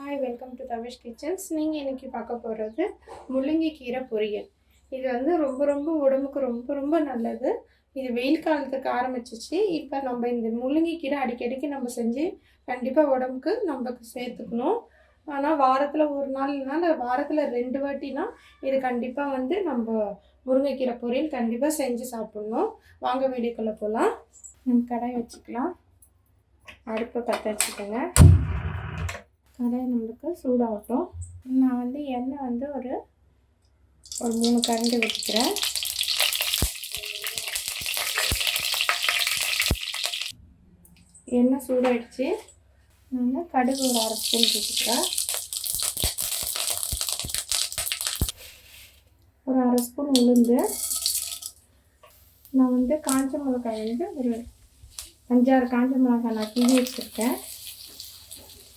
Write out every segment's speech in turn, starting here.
Hi, welcome to Tavish kitchens. நீங்கள் இன்றைக்கி பார்க்க போகிறது முள்ளங்கி கீரை பொரியல். இது வந்து ரொம்ப ரொம்ப உடம்புக்கு ரொம்ப ரொம்ப நல்லது. இது வெயில் காலத்துக்கு ஆரம்பிச்சிச்சு. இப்போ நம்ம இந்த முள்ளங்கி கீரை அடிக்கடிக்கு நம்ம செஞ்சு கண்டிப்பாக உடம்புக்கு நம்மளுக்கு சேர்த்துக்கணும். ஆனால் வாரத்தில் ஒரு நாள் இல்லைனா வாரத்தில் 2 வாட்டினா இது கண்டிப்பாக வந்து நம்ம முருங்கைக்கீரை பொரியல் கண்டிப்பாக செஞ்சு சாப்பிட்ணும். வாங்க வீடியோக்குள்ளே போகலாம். நம்ம கடாய் வச்சுக்கலாம். அடுப்பை பற்ற வச்சுக்கோங்க. கடாய் நம்மளுக்கு சூடாகட்டும். நான் வந்து எண்ணெய் வந்து ஒரு 3 கரண்டி வச்சுக்கிறேன். எண்ணெய் சூடாகிடுச்சு. நான் கடுகு ஒரு 1/2 ஸ்பூன் வச்சுக்கிறேன். ஒரு 1/2 ஸ்பூன் உளுந்து. நான் வந்து காஞ்ச மிளகாய் வந்து ஒரு 5-6 காஞ்ச மிளகாய் நான் கிள்ளி வச்சுருக்கேன்.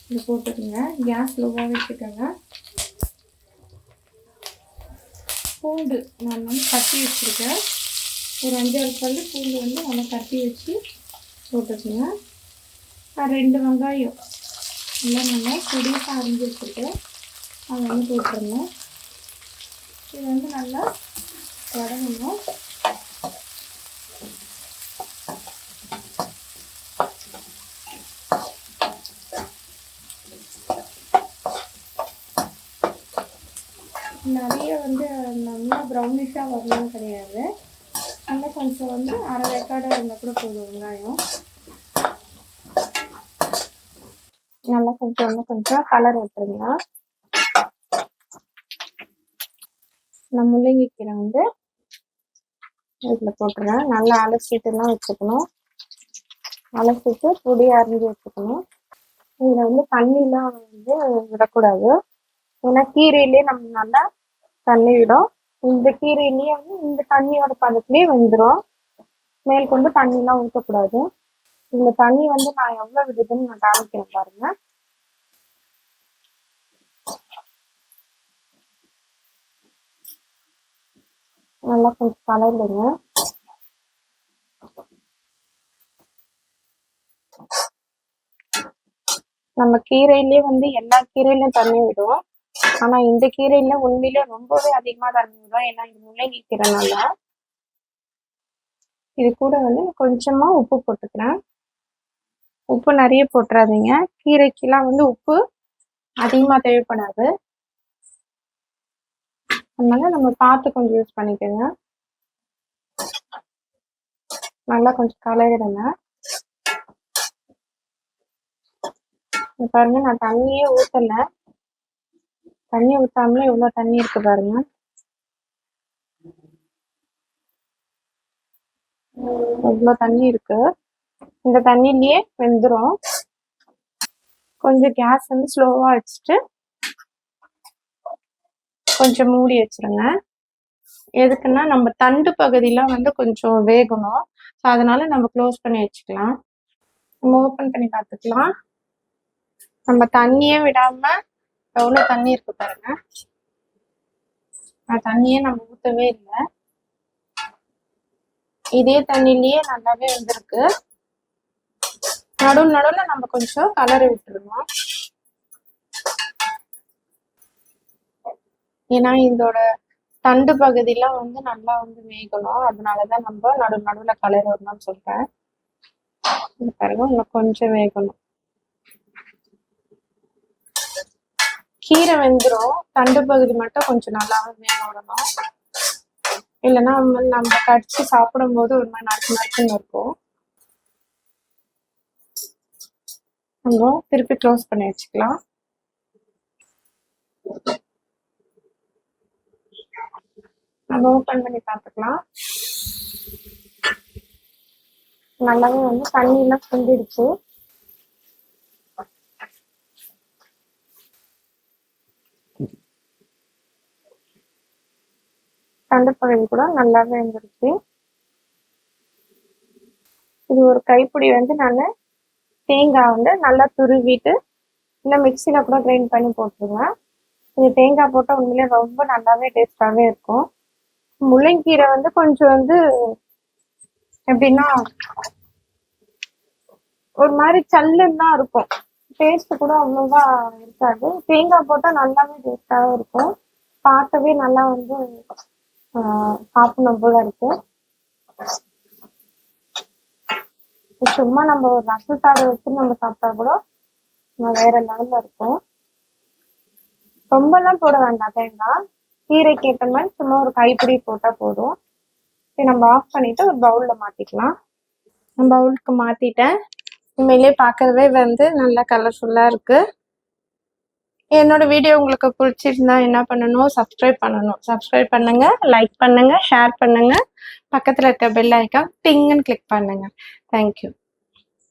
இது போட்டுக்கோங்க. கேஸ் லோவாக வச்சுக்கோங்க. பூண்டு நான் வந்து தட்டி வச்சுருக்கேன். ஒரு 5-6 பல் பூண்டு வந்து நல்லா தட்டி வச்சு போட்டுக்கோங்க. 2 வெங்காயம் எல்லாம் நல்லா பொடியாக அரிஞ்சு வச்சுருக்கேன். அதை வந்து போட்டுருங்க. இது வந்து நல்லா வதங்கணும். நிறைய வந்து நல்லா ப்ரௌனிஷாக வரணும் கிடையாது. நல்லா கொஞ்சம் வந்து அரை வேக்காடு இருந்தால் கூட போதும். வெங்காயம் நல்லா கொஞ்சம் கலர் விட்டுருங்க. நான் முள்ளங்கி கீரை வந்து இதில் போட்டுறேன். நல்லா அலசிட்டுலாம் வச்சுக்கணும். அலசிட்டு பொடியாக அரிஞ்சு வச்சுக்கணும். இதில் வந்து தண்ணிலாம் வந்து விடக்கூடாது. ஏன்னா கீரையிலே நம்ம நல்லா தண்ணி விடும். இந்த கீரையிலேயே வந்து இந்த தண்ணியோட பதத்துலேயே வெந்துடும். மேல் கொண்டு தண்ணிலாம் ஊற்றக்கூடாது. இந்த தண்ணி வந்து நான் எவ்வளோ விடுதுன்னு நான் காமிக்கிறேன் பாருங்க. நல்லா கொஞ்சம் கலந்துங்க. நம்ம கீரையிலே வந்து எல்லா கீரையிலும் தண்ணி விடும். ஆனா இந்த கீரையில உண்மையிலே ரொம்பவே அதிகமா தண்ணி விடும். ஏன்னா இது முள்ளங்கி கீரைனால. இது கூட வந்து கொஞ்சமா உப்பு போட்டுக்கிறேன். உப்பு நிறைய போட்டுறாதீங்க. கீரைக்கெல்லாம் வந்து உப்பு அதிகமா தேவைப்படாது. அதனால நம்ம பார்த்து கொஞ்சம் யூஸ் பண்ணிக்கோங்க. நல்லா கொஞ்சம் கலரிடுங்க. பாருங்க, நான் தண்ணியே ஊற்றல. தண்ணி ஊற்றாமலே எவ்வளோ தண்ணி இருக்கு பாருங்க. எவ்வளோ தண்ணி இருக்கு. இந்த தண்ணிலேயே வெந்துடும். கொஞ்சம் கேஸ் வந்து ஸ்லோவா வச்சுட்டு கொஞ்சம் மூடி வச்சிருங்க. எதுக்குன்னா நம்ம தண்டு பகுதியெலாம் வந்து கொஞ்சம் வேகணும். ஸோ அதனால நம்ம க்ளோஸ் பண்ணி வச்சுக்கலாம். நம்ம ஓப்பன் பண்ணி பார்த்துக்கலாம். நம்ம தண்ணியே விடாம எவ்வளோ தண்ணி இருக்கு பாருங்க. தண்ணியே நம்ம ஊற்றவே இல்லை. இதே தண்ணிலேயே நல்லாவே வந்திருக்கு. நடுவில் நம்ம கொஞ்சம் கலரை விட்டுருவோம். ஏன்னா இதோட தண்டு பகுதியெல்லாம் வந்து நல்லா வந்து வேகணும். அதனாலதான் நம்ம நடுவில் கலர் வரணும்னு சொல்றேன். பாருங்க, இன்னும் கொஞ்சம் வேகணும். கீரை வெந்துடும். தண்டு பகுதி மட்டும் கொஞ்சம் நல்லாவே வேக விடணும். இல்லைன்னா நம்ம கடிச்சு சாப்பிடும் போது ஒரு மாதிரி நறுக்குன்னு இருக்கும். நம்ம திருப்பி க்ளோஸ் பண்ணி வச்சுக்கலாம். நம்ம ஓப்பன் பண்ணி பார்த்துக்கலாம். நல்லாவே வந்து தண்ணியெல்லாம் சுண்டிடுச்சு. தண்டு பகுதி கூட நல்லாவே வந்துருச்சு. இது ஒரு கைப்பிடி வந்து நான் தேங்காய் வந்து நல்லா துருவிட்டு இல்லை மிக்சியில கூட கிரைண்ட் பண்ணி போட்டுருவேன். இது தேங்காய் போட்டால் உண்மையிலே ரொம்ப நல்லாவே டேஸ்டாகவே இருக்கும். முள்ளங்கீரை வந்து கொஞ்சம் வந்து எப்படின்னா ஒரு மாதிரி சல்லுன்னு தான் இருக்கும். டேஸ்ட் கூட அவ்வளோவா இருக்காது. தேங்காய் போட்டால் நல்லாவே டேஸ்ட்டாக இருக்கும். பார்க்கவே நல்லா வந்து சாப்பிடணும் போல இருக்கு. சும்மா நம்ம ஒரு ரசம் சாதம் வச்சு நம்ம சாப்பிட்டா கூட வேற லெவல்ல இருக்கும். ரொம்பலாம் போட வேண்டாம் தேங்காய். கீரைக்கு ஏற்ற மாதிரி சும்மா ஒரு கைப்பிடி போட்டால் போதும். சரி, நம்ம ஆஃப் பண்ணிட்டு ஒரு பவுலில் மாற்றிக்கலாம். நான் பவுலுக்கு மாற்றிட்டேன். உண்மையிலே பார்க்கறவே வந்து நல்லா கலர்ஃபுல்லாக இருக்குது. என்னோட வீடியோ உங்களுக்கு பிடிச்சிருந்தா என்ன பண்ணணும்? சப்ஸ்கிரைப் பண்ணுங்க, லைக் பண்ணுங்க, ஷேர் பண்ணுங்க. பக்கத்தில் இருக்க பெல் ஐக்கான் டிங்குன்னு கிளிக் பண்ணுங்க. தேங்க்யூ.